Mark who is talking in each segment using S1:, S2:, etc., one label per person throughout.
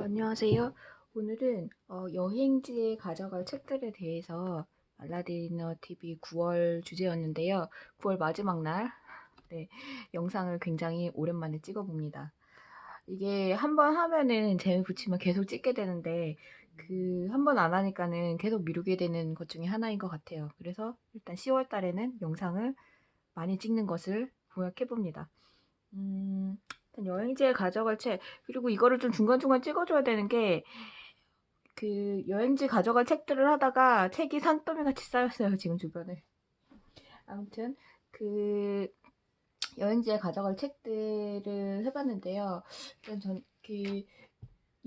S1: 안녕하세요. 오늘은 여행지에 가져갈 책들에 대해서 알라디너 TV 9월 주제였는데요. 9월 마지막 날, 네, 영상을 굉장히 오랜만에 찍어봅니다. 이게 한번 하면은 재미 붙이면 계속 찍게 되는데, 한 번 안 하니까는 계속 미루게 되는 것 중에 하나인 것 같아요. 그래서 일단 10월 달에는 영상을 많이 찍는 것을 공약해 봅니다. 일단 여행지에 가져갈 책, 그리고 이거를 좀 중간중간 찍어줘야 되는 게, 여행지 가져갈 책들을 하다가 책이 산더미 같이 쌓였어요, 지금 주변에. 아무튼, 그, 여행지에 가져갈 책들을 해봤는데요. 일단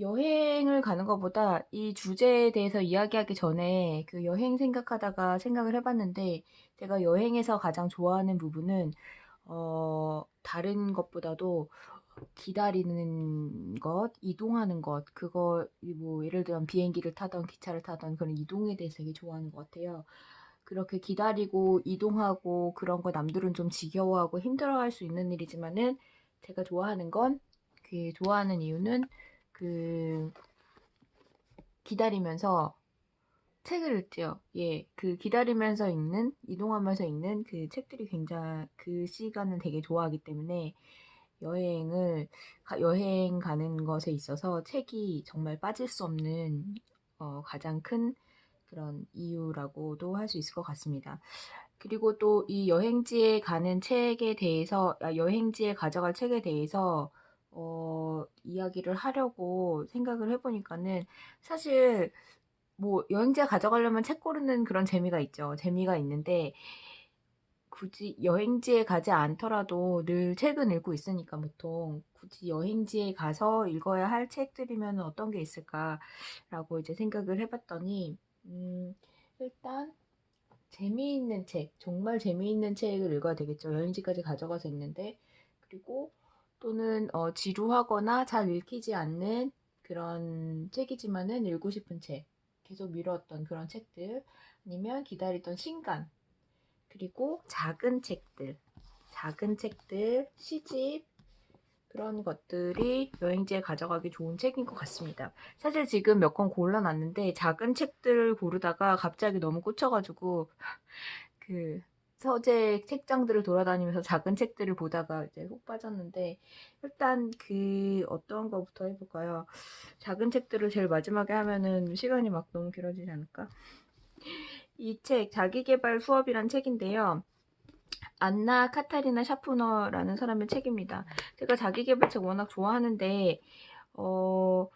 S1: 여행을 가는 것보다 이 주제에 대해서 이야기하기 전에 그 여행 생각하다가 생각을 해봤는데, 제가 여행에서 가장 좋아하는 부분은, 다른 것보다도 기다리는 것, 이동하는 것, 뭐, 예를 들면 비행기를 타던 기차를 타던 그런 이동에 대해서 되게 좋아하는 것 같아요. 그렇게 기다리고 이동하고 그런 거 남들은 좀 지겨워하고 힘들어할 수 있는 일이지만은 제가 좋아하는 건, 좋아하는 이유는 그, 기다리면서 책을 읽지요. 예, 기다리면서 읽는, 이동하면서 읽는 그 책들이 굉장히 그 시간을 되게 좋아하기 때문에 여행 가는 것에 있어서 책이 정말 빠질 수 없는 가장 큰 그런 이유라고도 할 수 있을 것 같습니다. 그리고 또 이 여행지에 가져갈 책에 대해서 이야기를 하려고 생각을 해보니까는 사실 뭐 여행지에 가져가려면 책 고르는 그런 재미가 있죠. 재미가 있는데 굳이 여행지에 가지 않더라도 늘 책은 읽고 있으니까 보통 굳이 여행지에 가서 읽어야 할 책들이면 어떤 게 있을까라고 이제 생각을 해봤더니 일단 재미있는 책, 정말 재미있는 책을 읽어야 되겠죠. 여행지까지 가져가서 읽는데 그리고 또는 지루하거나 잘 읽히지 않는 그런 책이지만은 읽고 싶은 책, 계속 미뤘던 그런 책들 아니면 기다리던 신간 그리고 작은 책들, 시집, 그런 것들이 여행지에 가져가기 좋은 책인 것 같습니다. 사실 지금 몇 권 골라놨는데 작은 책들을 고르다가 갑자기 너무 꽂혀가지고 그 서재 책장들을 돌아다니면서 작은 책들을 보다가 이제 훅 빠졌는데 일단 어떤 거부터 해볼까요? 작은 책들을 제일 마지막에 하면은 시간이 막 너무 길어지지 않을까? 이 책, 자기계발 수업이란 책인데요. 안나 카타리나 샤프너라는 사람의 책입니다. 제가 자기계발책 워낙 좋아하는데, 어,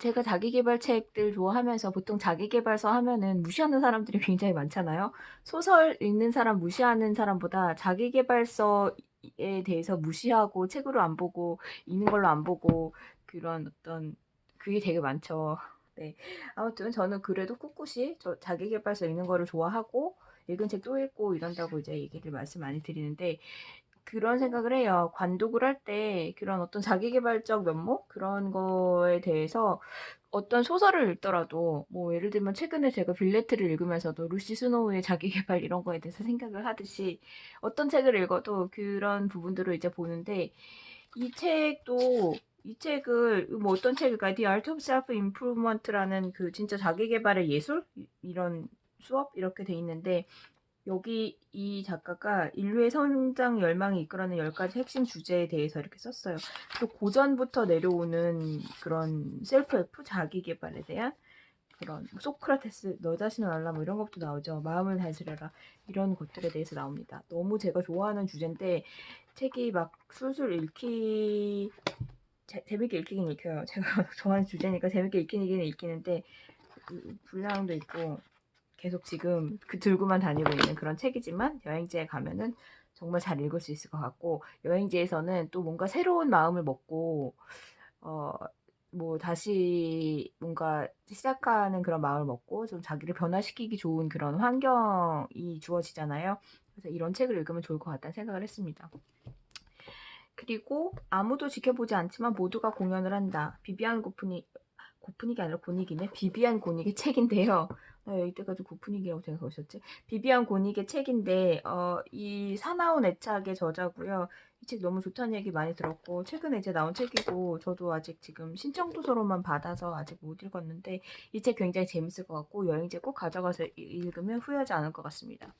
S1: 제가 자기계발책들 좋아하면서 보통 자기계발서 하면은 무시하는 사람들이 굉장히 많잖아요. 소설 읽는 사람 무시하는 사람보다 자기계발서에 대해서 무시하고 책으로 안 보고 읽는 걸로 안 보고 그런 그게 되게 많죠. 네. 아무튼 저는 그래도 꿋꿋이 자기계발서 읽는 거를 좋아하고 읽은 책 또 읽고 이런다고 이제 말씀 많이 드리는데 그런 생각을 해요. 관독을 할 때 그런 어떤 자기계발적 면목 그런 거에 대해서 어떤 소설을 읽더라도 뭐 예를 들면 최근에 제가 빌레트를 읽으면서도 루시 스노우의 자기계발 이런 거에 대해서 생각을 하듯이 어떤 책을 읽어도 그런 부분들을 이제 보는데 이 책을 뭐 어떤 책일까? The Art of Self Improvement라는 진짜 자기계발의 예술 이런 수업 이렇게 돼 있는데 여기 이 작가가 인류의 성장 열망이 이끌어낸 10가지 핵심 주제에 대해서 이렇게 썼어요. 또 고전부터 내려오는 그런 셀프 help 자기 개발에 대한 그런 소크라테스 너 자신을 알라 뭐 이런 것부터 나오죠. 마음을 다스려라 이런 것들에 대해서 나옵니다. 너무 제가 좋아하는 주제인데 책이 막 술술 재밌게 읽히긴 읽혀요. 제가 좋아하는 주제니까 재밌게 읽히긴 읽히는데 분량도 있고 계속 지금 들고만 다니고 있는 그런 책이지만 여행지에 가면은 정말 잘 읽을 수 있을 것 같고 여행지에서는 또 뭔가 새로운 마음을 먹고 어 뭐 다시 뭔가 시작하는 그런 마음을 먹고 좀 자기를 변화시키기 좋은 그런 환경이 주어지잖아요. 그래서 이런 책을 읽으면 좋을 것 같다는 생각을 했습니다. 그리고 아무도 지켜보지 않지만 모두가 공연을 한다. 고프닉이 아니라 고닉이네. 비비안 고닉의 책인데요. 여기때까지 고프닉이라고 생각하셨지? 비비안 고닉의 책인데, 이 사나운 애착의 저자고요. 이 책 너무 좋다는 얘기 많이 들었고 최근에 이제 나온 책이고 저도 아직 지금 신청 도서로만 받아서 아직 못 읽었는데 이 책 굉장히 재밌을 것 같고 여행지에 꼭 가져가서 읽으면 후회하지 않을 것 같습니다.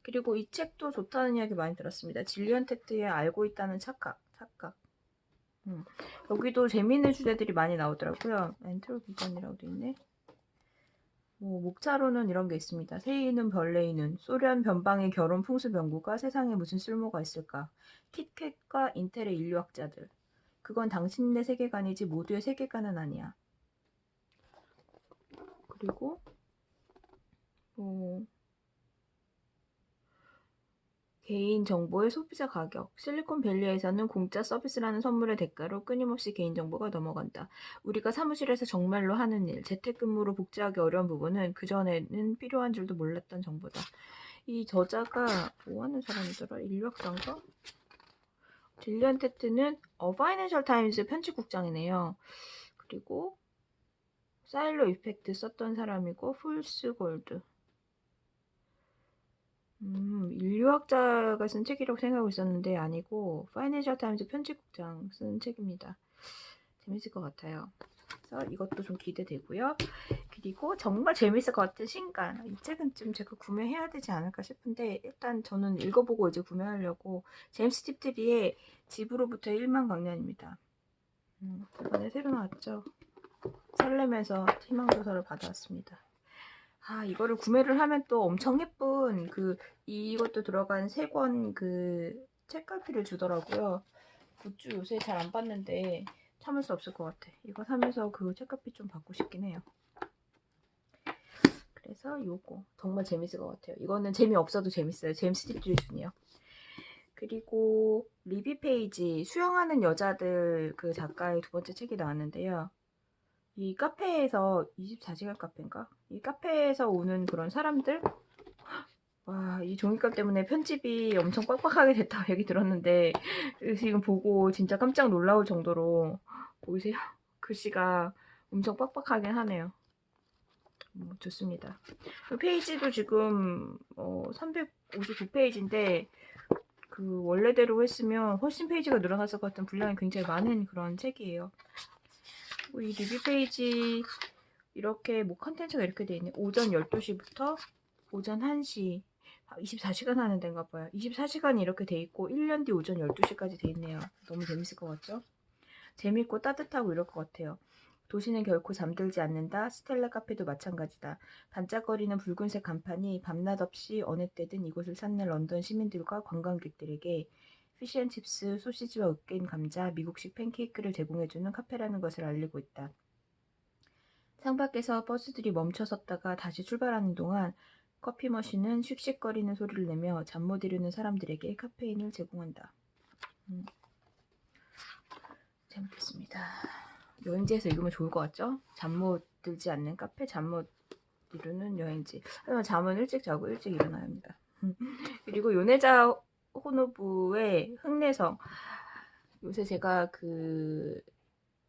S1: 그리고 이 책도 좋다는 이야기 많이 들었습니다. 질리언 테트의 알고 있다는 착각. 여기도 재미있는 주제들이 많이 나오더라고요. 엔트로 비전이라고 돼 있네. 목차로는 이런 게 있습니다. 새이는 벌레이는 소련 변방의 결혼 풍습 연구가 세상에 무슨 쓸모가 있을까? 킷캣과 인텔의 인류학자들. 그건 당신네 세계관이지 모두의 세계관은 아니야. 그리고 개인정보의 소비자 가격. 실리콘밸리에서는 공짜 서비스라는 선물의 대가로 끊임없이 개인정보가 넘어간다. 우리가 사무실에서 정말로 하는 일, 재택근무로 복제하기 어려운 부분은 그전에는 필요한 줄도 몰랐던 정보다. 이 저자가 뭐 하는 사람이더라? 인류학자인가? 딜리언 테트는 파이낸셜 타임즈 편집국장이네요. 그리고 사일로 이펙트 썼던 사람이고 폴스 골드. 인류학자가 쓴 책이라고 생각하고 있었는데 아니고 파이낸셜 타임즈 편집국장 쓴 책입니다. 재밌을 것 같아요. 그래서 이것도 좀 기대되고요. 그리고 정말 재밌을 것 같은 신간. 이 책은 좀 제가 구매해야 되지 않을까 싶은데 일단 저는 읽어보고 이제 구매하려고 제임스 팁트리의 집으로부터의 1만 광년입니다. 이번에 새로 나왔죠. 설렘에서 희망도서를 받아왔습니다. 이거를 구매를 하면 또 엄청 예쁜 이것도 들어간 3권 책갈피를 주더라고요. 굿즈 요새 잘 안 봤는데 참을 수 없을 것 같아. 이거 사면서 책갈피 좀 받고 싶긴 해요. 그래서 요거 정말 재밌을 것 같아요. 이거는 재미없어도 재밌어요. 제임스 팁트리 준이요. 그리고 리비 페이지 수영하는 여자들 작가의 2번째 책이 나왔는데요. 이 카페에서 24시간 카페인가? 이 카페에서 오는 그런 사람들 이 종이값 때문에 편집이 엄청 빡빡하게 됐다고 얘기 들었는데 지금 보고 진짜 깜짝 놀라울 정도로 보이세요? 글씨가 엄청 빡빡하긴 하네요. 좋습니다. 페이지도 지금 359페이지인데 원래대로 했으면 훨씬 페이지가 늘어났을 것 같은 분량이 굉장히 많은 그런 책이에요. 이 리뷰 페이지 이렇게 컨텐츠가 이렇게 돼 있네. 오전 12시부터 오전 1시 24시간 하는 데인가 봐요. 24시간이 이렇게 돼 있고 1년 뒤 오전 12시까지 돼 있네요. 너무 재밌을 것 같죠? 재밌고 따뜻하고 이럴 것 같아요. 도시는 결코 잠들지 않는다. 스텔라 카페도 마찬가지다. 반짝거리는 붉은색 간판이 밤낮 없이 어느 때든 이곳을 찾는 런던 시민들과 관광객들에게 피쉬앤칩스, 소시지와 으깬 감자, 미국식 팬케이크를 제공해주는 카페라는 것을 알리고 있다. 창밖에서 버스들이 멈춰섰다가 다시 출발하는 동안 커피 머신은 슉슉거리는 소리를 내며 잠 못 이루는 사람들에게 카페인을 제공한다. 재밌겠습니다. 여행지에서 읽으면 좋을 것 같죠? 잠 못 들지 않는 카페, 잠 못 이루는 여행지. 하지만 잠은 일찍 자고 일찍 일어나야 합니다. 그리고 요네자 호노부의 흑내성. 요새 제가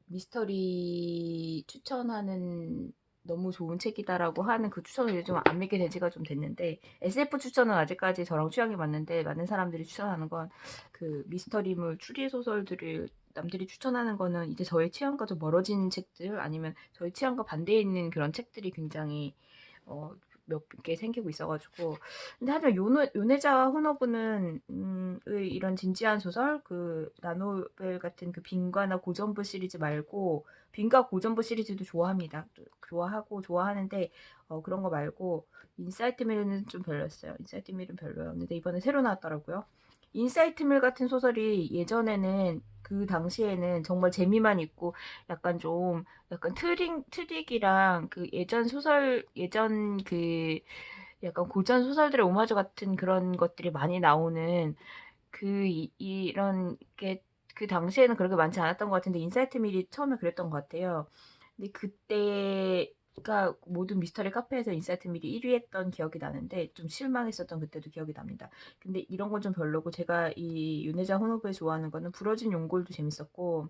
S1: 미스터리 추천하는 너무 좋은 책이다라고 하는 추천을 요즘 안 믿게 된 지가 좀 됐는데 SF 추천은 아직까지 저랑 취향이 맞는데 많은 사람들이 추천하는 건 미스터리물 추리 소설들을 남들이 추천하는 거는 이제 저의 취향과 좀 멀어진 책들 아니면 저희 취향과 반대에 있는 그런 책들이 굉장히 몇 개 생기고 있어가지고 근데 하지만 요네자 호너브는 이런 진지한 소설 나노벨 같은 빈과나 고전부 시리즈 말고 빈과 고전부 시리즈도 좋아합니다. 좋아하는데 그런 거 말고 인사이트 밀은 좀 별로였어요. 인사이트 밀은 별로였는데 이번에 새로 나왔더라고요. 인사이트 밀 같은 소설이 예전에는 당시에는 정말 재미만 있고 약간 트릭이랑 예전 약간 고전 소설들의 오마주 같은 그런 것들이 많이 나오는 이런 게 당시에는 그렇게 많지 않았던 것 같은데 인사이트 밀이 처음에 그랬던 것 같아요. 근데 그때가 모든 미스터리 카페에서 인사이트 밀이 1위 했던 기억이 나는데 좀 실망했었던 그때도 기억이 납니다. 근데 이런 건 좀 별로고 제가 이 윤혜자 혼오브에 좋아하는 거는 부러진 용골도 재밌었고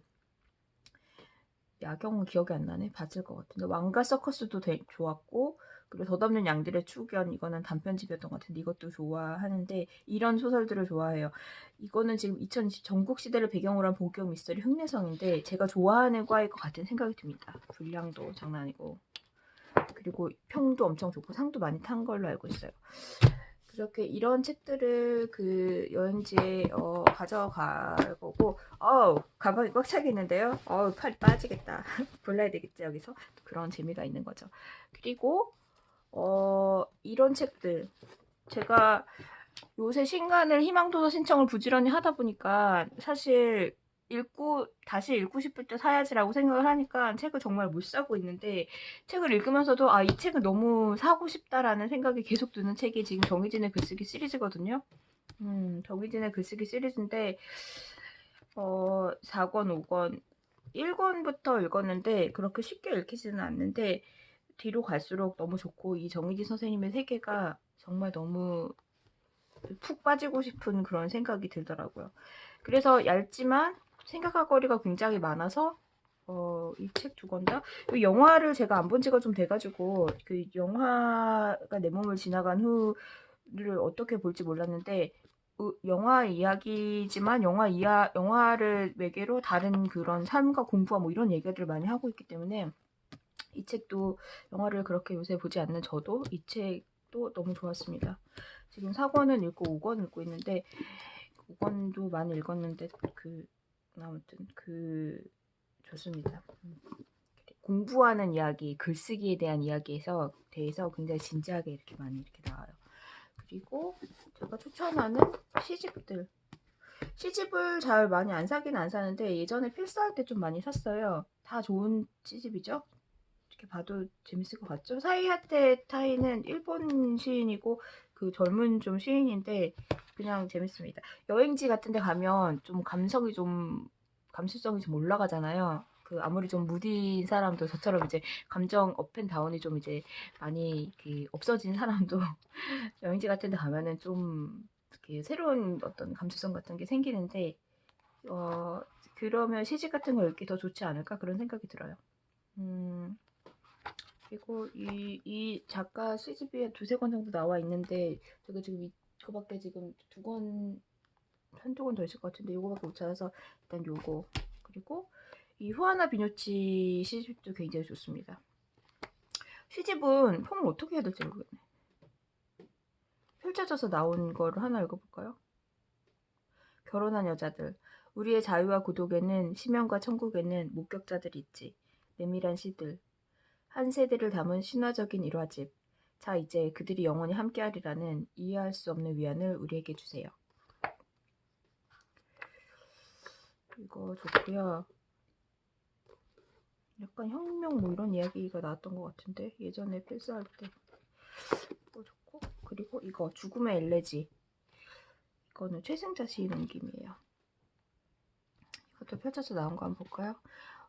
S1: 야경은 기억이 안 나네. 봤을 것 같은데. 왕가 서커스도 좋았고, 그리고 덧없는 양들의 추견, 이거는 단편집이었던 것 같은데 이것도 좋아하는데, 이런 소설들을 좋아해요. 이거는 지금 2020 전국 시대를 배경으로 한 본격 미스터리 흑내성인데 제가 좋아하는 과일 것 같은 생각이 듭니다. 분량도 장난 아니고, 그리고 평도 엄청 좋고 상도 많이 탄 걸로 알고 있어요. 그렇게 이런 책들을 그 여행지에 가져갈 거고, 가방이 꽉 차겠는데요. 팔이 빠지겠다. 골라야 되겠죠, 여기서. 그런 재미가 있는 거죠. 그리고 이런 책들, 제가 요새 신간을 희망도서 신청을 부지런히 하다 보니까 사실 다시 읽고 싶을 때 사야지라고 생각을 하니까 책을 정말 못 사고 있는데, 책을 읽으면서도 이 책을 너무 사고 싶다라는 생각이 계속 드는 책이 지금 정희진의 글쓰기 시리즈거든요. 정희진의 글쓰기 시리즈인데 4권, 5권, 1권부터 읽었는데 그렇게 쉽게 읽히지는 않는데 뒤로 갈수록 너무 좋고, 이 정희진 선생님의 세계가 정말 너무 푹 빠지고 싶은 그런 생각이 들더라고요. 그래서 얇지만 생각할 거리가 굉장히 많아서 이 책 두 권 다. 영화를 제가 안 본 지가 좀 돼가지고 그 영화가 내 몸을 지나간 후를 어떻게 볼지 몰랐는데, 영화 이야기지만 영화를 매개로 다른 그런 삶과 공부와 뭐 이런 얘기들을 많이 하고 있기 때문에, 이 책도 영화를 그렇게 요새 보지 않는 저도 이 책도 너무 좋았습니다. 지금 4권은 읽고 5권 읽고 있는데 5권도 많이 읽었는데 아무튼 좋습니다. 공부하는 이야기, 글쓰기에 대한 이야기에서 대해서 굉장히 진지하게 이렇게 많이 이렇게 나와요. 그리고 제가 추천하는 시집을 잘 많이 안 사긴 안 사는데 예전에 필사할 때 좀 많이 샀어요. 다 좋은 시집이죠. 이렇게 봐도 재밌을 것 같죠? 사이하테 타이는 일본 시인이고 그 젊은 좀 시인인데 그냥 재밌습니다. 여행지 같은 데 가면 좀 감수성이 좀 올라가잖아요. 아무리 좀 무디인 사람도, 저처럼 이제 감정 업앤다운이 좀 이제 많이 없어진 사람도 여행지 같은 데 가면은 좀 이렇게 새로운 어떤 감수성 같은 게 생기는데, 그러면 시집 같은 거 읽기 더 좋지 않을까 그런 생각이 들어요. 그리고 이 작가 시집이 두세 권 정도 나와 있는데 제가 지금 이거밖에 지금 한두 권 더 있을 것 같은데 이거밖에 못 찾아서 일단 요거. 그리고 이 후아나 비뇨치 시집도 굉장히 좋습니다. 시집은 폼을 어떻게 해야 될지 모르겠네. 펼쳐져서 나온 거를 하나 읽어볼까요? 결혼한 여자들. 우리의 자유와 고독에는 심연과 천국에는 목격자들이 있지. 내밀한 시들. 한 세대를 담은 신화적인 일화집. 자, 이제 그들이 영원히 함께하리라는 이해할 수 없는 위안을 우리에게 주세요. 이거 좋고요. 약간 혁명 뭐 이런 이야기가 나왔던 것 같은데 예전에 필사할 때 이거 좋고, 그리고 이거 죽음의 엘레지. 이거는 최승자 시인 옮김이에요. 이것도 펼쳐서 나온 거 한번 볼까요?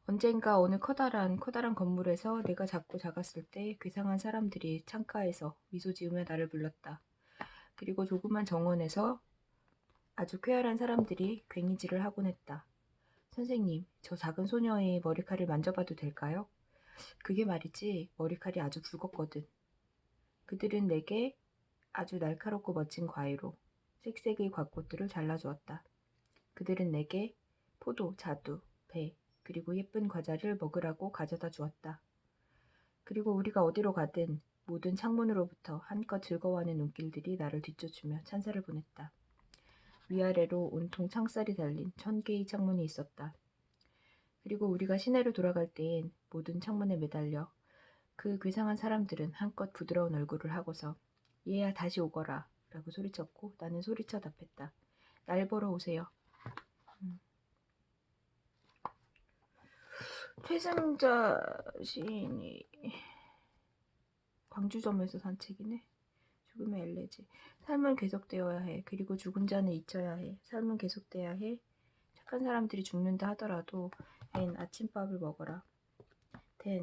S1: 언젠가 어느 커다란 건물에서 내가 작고 작았을 때 괴상한 사람들이 창가에서 미소 지으며 나를 불렀다. 그리고 조그만 정원에서 아주 쾌활한 사람들이 괭이질을 하곤 했다. 선생님, 저 작은 소녀의 머리칼을 만져봐도 될까요? 그게 말이지, 머리칼이 아주 굵었거든. 그들은 내게 아주 날카롭고 멋진 과일로 색색의 곽꽃들을 잘라주었다. 그들은 내게 포도, 자두, 배, 그리고 예쁜 과자를 먹으라고 가져다 주었다. 그리고 우리가 어디로 가든 모든 창문으로부터 한껏 즐거워하는 눈길들이 나를 뒤쫓으며 찬사를 보냈다. 위아래로 온통 창살이 달린 1000개의 창문이 있었다. 그리고 우리가 시내로 돌아갈 때엔 모든 창문에 매달려 그 괴상한 사람들은 한껏 부드러운 얼굴을 하고서 얘야 다시 오거라 라고 소리쳤고 나는 소리쳐 답했다. 날 보러 오세요. 최승자 시인이 광주점에서 산 책이네. 죽음의 엘레지. 삶은 계속되어야 해. 그리고 죽은 자는 잊혀야 해. 삶은 계속돼야 해. 착한 사람들이 죽는다 하더라도 아침밥을 먹어라. 네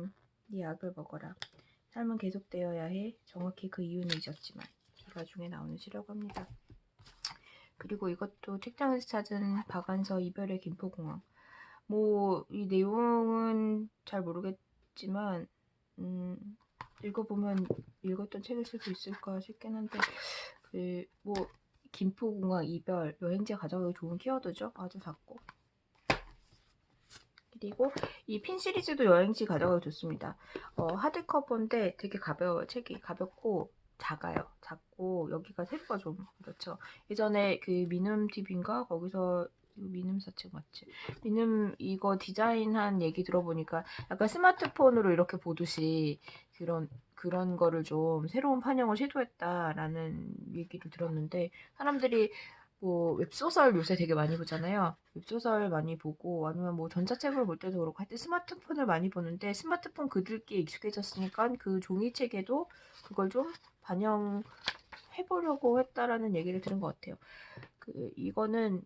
S1: 약을 먹어라. 삶은 계속되어야 해. 정확히 그 이유는 잊었지만. 기가 중에 나오는 시라고 합니다. 그리고 이것도 책장에서 찾은 박안서 이별의 김포공항. 이 내용은 잘 모르겠지만 읽어보면 읽었던 책일 수도 있을까 싶긴 한데 뭐 김포공항 이별 여행지에 가져가기 좋은 키워드죠. 아주 작고. 그리고 이 핀 시리즈도 여행지 가져가기 좋습니다. 하드커버인데 되게 가벼워요. 책이 가볍고 작아요. 작고 여기가 세부가 좀 그렇죠. 예전에 그 미눔 TV인가 거기서 미눔사 책 맞지? 미눔 이거 디자인한 얘기 들어보니까 약간 스마트폰으로 이렇게 보듯이 그런 거를 좀 새로운 판형을 시도했다라는 얘기를 들었는데 사람들이 뭐 웹소설 요새 되게 많이 보잖아요. 웹소설 많이 보고 아니면 뭐 전자책을 볼 때도 그렇고 하여튼 스마트폰을 많이 보는데 스마트폰 글읽기에 익숙해졌으니까 그 종이책에도 그걸 좀 반영해보려고 했다라는 얘기를 들은 것 같아요. 이거는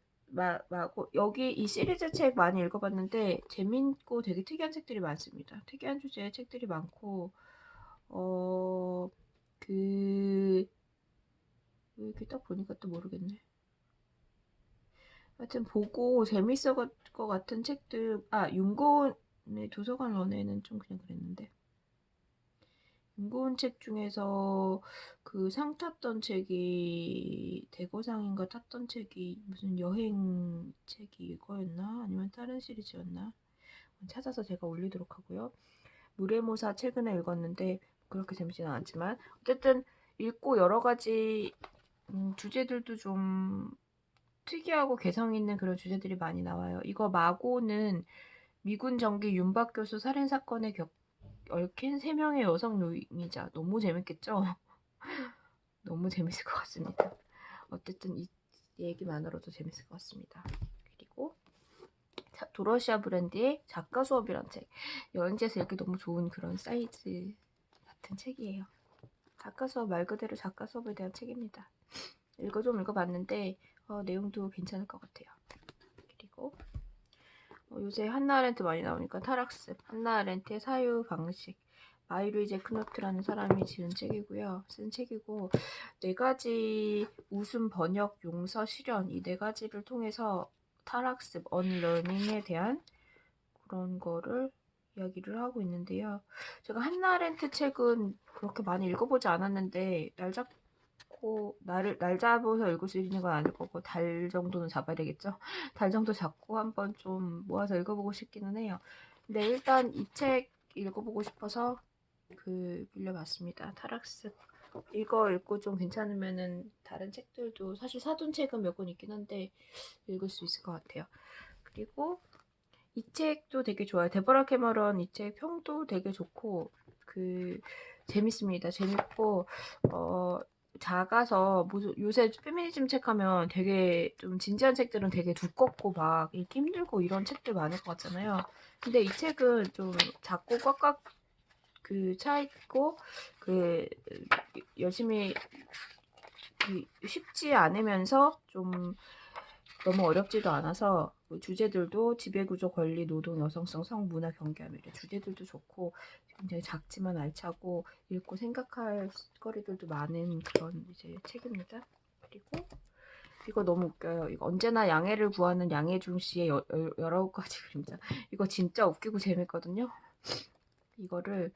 S1: 여기 이 시리즈 책 많이 읽어봤는데 재밌고 되게 특이한 책들이 많습니다. 특이한 주제의 책들이 많고 이렇게 딱 보니까 또 모르겠네. 하여튼 보고 재밌을 것 같은 책들, 윤고은의 도서관 원에는 좀 그냥 그랬는데. 윤고은 책 중에서 그 상 탔던 책이, 대거상인가 탔던 책이 무슨 여행 책이 이거였나? 아니면 다른 시리즈였나? 찾아서 제가 올리도록 하고요. 무례모사 최근에 읽었는데 그렇게 재밌지는 않았지만 어쨌든 읽고 여러 가지 주제들도 좀 특이하고 개성 있는 그런 주제들이 많이 나와요. 이거 마고는 미군 정기 윤박 교수 살인 사건에 얽힌 3명의 여성 노인이자 너무 재밌겠죠? 너무 재밌을 것 같습니다. 어쨌든 이 얘기만으로도 재밌을 것 같습니다. 그리고 도러시아 브랜드의 작가 수업이란 책. 여행지에서 읽기 너무 좋은 그런 사이즈 같은 책이에요. 작가 수업 말 그대로 작가 수업에 대한 책입니다. 좀 읽어봤는데 내용도 괜찮을 것 같아요. 그리고 요새 한나 아렌트 많이 나오니까 타락습, 한나 아렌트의 사유 방식, 마이루이제 크노트라는 사람이 지은 책이고요. 쓴 책이고 4가지 웃음, 번역, 용서, 실현 이 4가지를 통해서 타락습, 언러닝에 대한 그런 거를 이야기를 하고 있는데요. 제가 한나 아렌트 책은 그렇게 많이 읽어보지 않았는데 날 잡아서 읽을 수 있는 건 아닐 거고 달 정도는 잡아야 되겠죠. 달 정도 잡고 한번 좀 모아서 읽어보고 싶기는 해요. 근데 일단 이 책 읽어보고 싶어서 빌려봤습니다. 타락스 이거 읽고 좀 괜찮으면은 다른 책들도 사실 사둔 책은 몇 권 있긴 한데 읽을 수 있을 것 같아요. 그리고 이 책도 되게 좋아요. 데보라 캐머런 이 책 평도 되게 좋고 재밌습니다. 재밌고 작아서 요새 페미니즘 책 하면 되게 좀 진지한 책들은 되게 두껍고 막 읽기 힘들고 이런 책들 많을 것 같잖아요. 근데 이 책은 좀 작고 꽉꽉 차 있고 열심히 쉽지 않으면서 좀 너무 어렵지도 않아서 주제들도 지배구조, 권리, 노동, 여성성, 성, 문화, 경계함 이런 주제들도 좋고 굉장히 작지만 알차고 읽고 생각할 거리들도 많은 그런 이제 책입니다. 그리고 이거 너무 웃겨요. 이거 언제나 양해를 구하는 양해중 씨의 19가지 그림자. 이거 진짜 웃기고 재밌거든요. 이거를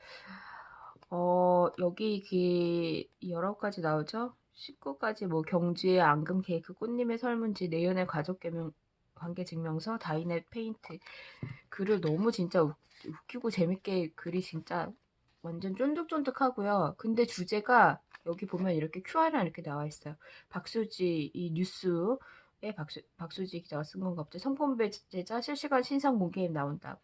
S1: 여기 19가지 나오죠? 19가지 뭐 경주의 앙금 케이크, 꽃님의 설문지, 내연의 관계 증명서, 다이넷 페인트. 글을 너무 진짜 웃기고 재밌게 글이 진짜 완전 쫀득쫀득하고요. 근데 주제가 여기 보면 이렇게 QR이랑 이렇게 나와 있어요. 박수지 이 뉴스에 박수지 기자가 쓴 건가 보죠. 성범죄자 실시간 신상 공개에 나온다.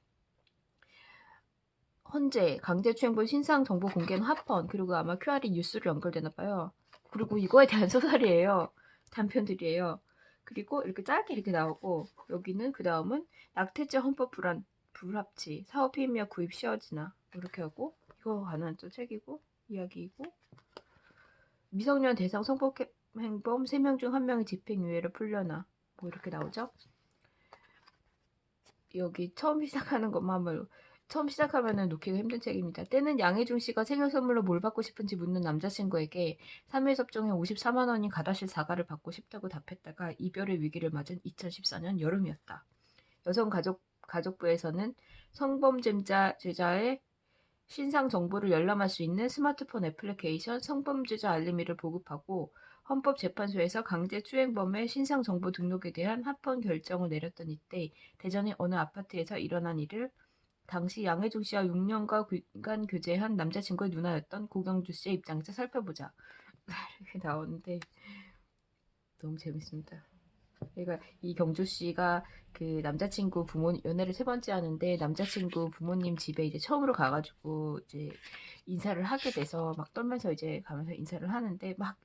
S1: 헌재, 강제추행범 신상 정보 공개는 합헌, 그리고 아마 QR이 뉴스로 연결되나 봐요. 그리고 이거에 대한 소설이에요. 단편들이에요. 그리고 이렇게 짧게 이렇게 나오고 여기는 그 다음은 낙태죄 헌법 불합치, 사업 힘이야 구입 쉬워지나 이렇게 하고 이거 관한 또 책이고 이야기이고 미성년 대상 성폭행범 3명 중 1명이 집행유예를 풀려나 뭐 이렇게 나오죠. 여기 처음 시작하면은 놓기가 힘든 책입니다. 때는 양혜중 씨가 생일 선물로 뭘 받고 싶은지 묻는 남자친구에게 3일 접종에 54만 원인 가다실 사과를 받고 싶다고 답했다가 이별의 위기를 맞은 2014년 여름이었다. 여성가족부에서는 성범죄자의 신상 정보를 열람할 수 있는 스마트폰 애플리케이션 성범죄자 알림이를 보급하고 헌법재판소에서 강제추행범의 신상 정보 등록에 대한 합헌 결정을 내렸던 이때 대전의 어느 아파트에서 일어난 일을 당시 양혜종 씨와 6년간 교제한 남자친구의 누나였던 고경주 씨의 입장에서 살펴보자. 이렇게 나오는데 너무 재밌습니다. 그러니까 이 경주 씨가 그 남자친구 부모님 연애를 3번째 하는데 남자친구 부모님 집에 이제 처음으로 가가지고 이제 인사를 하게 돼서 막 떨면서 이제 가면서 인사를 하는데 막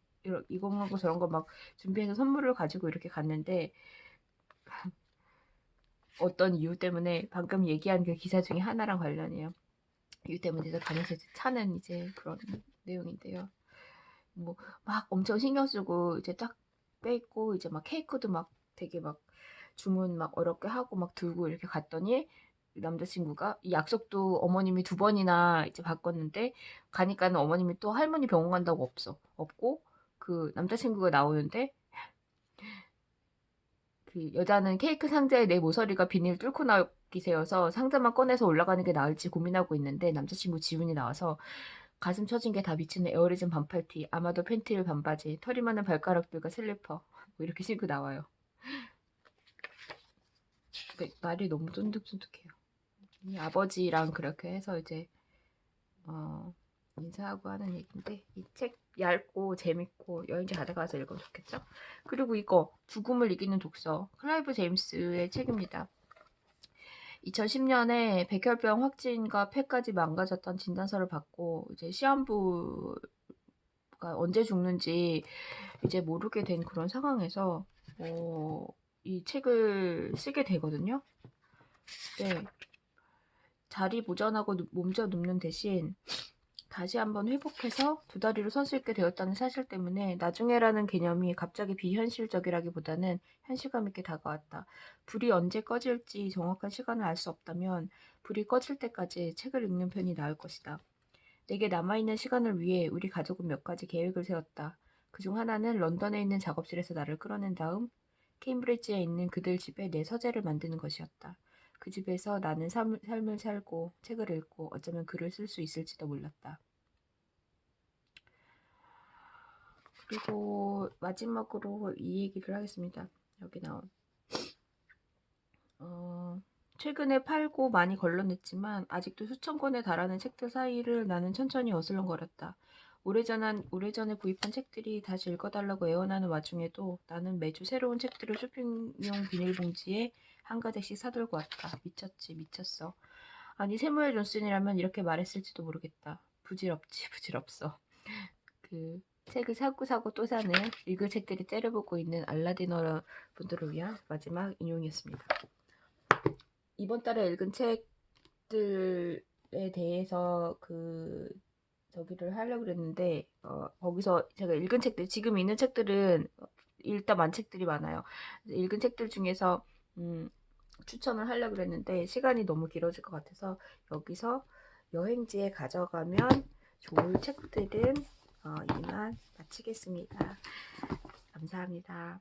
S1: 이거 하고 저런 거 막 준비해서 선물을 가지고 이렇게 갔는데 어떤 이유 때문에 방금 얘기한 그 기사 중에 하나랑 관련해요. 이유 때문에 이제 가면서 이제 차는 이제 그런 내용인데요. 뭐 막 엄청 신경 쓰고 이제 딱 빼고 이제 막 케이크도 막 되게 막 주문 막 어렵게 하고 막 들고 이렇게 갔더니 남자친구가 이 약속도 어머님이 2번이나 이제 바꿨는데 가니까는 어머님이 또 할머니 병원 간다고 없고 그 남자친구가 나오는데 그 여자는 케이크 상자에 내 모서리가 비닐 뚫고 나오기 세여서 상자만 꺼내서 올라가는 게 나을지 고민하고 있는데 남자친구 지훈이 나와서 가슴 처진 게 다 비치는 에어리즘 반팔티, 아마도 팬티를 반바지, 털이 많은 발가락들과 슬리퍼 뭐 이렇게 신고 나와요. 말이 너무 쫀득쫀득해요. 이 아버지랑 그렇게 해서 이제 인사하고 하는 얘기인데 이 책 얇고 재밌고 여행지 가다 가서 읽으면 좋겠죠? 그리고 이거 죽음을 이기는 독서 클라이브 제임스의 책입니다. 2010년에 백혈병 확진과 폐까지 망가졌던 진단서를 받고 이제 시한부가 언제 죽는지 이제 모르게 된 그런 상황에서 이 책을 쓰게 되거든요. 네. 자리 보전하고 몸져 눕는 대신 다시 한번 회복해서 2다리로 설 수 있게 되었다는 사실 때문에 나중에라는 개념이 갑자기 비현실적이라기보다는 현실감 있게 다가왔다. 불이 언제 꺼질지 정확한 시간을 알 수 없다면 불이 꺼질 때까지 책을 읽는 편이 나을 것이다. 내게 남아있는 시간을 위해 우리 가족은 몇 가지 계획을 세웠다. 그중 하나는 런던에 있는 작업실에서 나를 끌어낸 다음 케임브리지에 있는 그들 집에 내 서재를 만드는 것이었다. 그 집에서 나는 삶을 살고 책을 읽고 어쩌면 글을 쓸 수 있을지도 몰랐다. 그리고 마지막으로 이 얘기를 하겠습니다. 여기 나온 최근에 팔고 많이 걸러냈지만 아직도 수천 권에 달하는 책들 사이를 나는 천천히 어슬렁거렸다. 오래전에 구입한 책들이 다시 읽어달라고 애원하는 와중에도 나는 매주 새로운 책들을 쇼핑용 비닐봉지에 한 가지씩 사들고 왔다. 미쳤어. 아니 세무엘 존슨이라면 이렇게 말했을지도 모르겠다. 부질없어. 그 책을 사고 또 사는 읽을 책들이 째려보고 있는 알라디너 분들을 위한 마지막 인용이었습니다. 이번 달에 읽은 책들에 대해서 저기를 하려고 그랬는데 거기서 제가 읽은 책들 지금 있는 책들은 읽다 만 책들이 많아요. 읽은 책들 중에서 추천을 하려고 그랬는데 시간이 너무 길어질 것 같아서 여기서 여행지에 가져가면 좋을 책들은 이만 마치겠습니다. 감사합니다.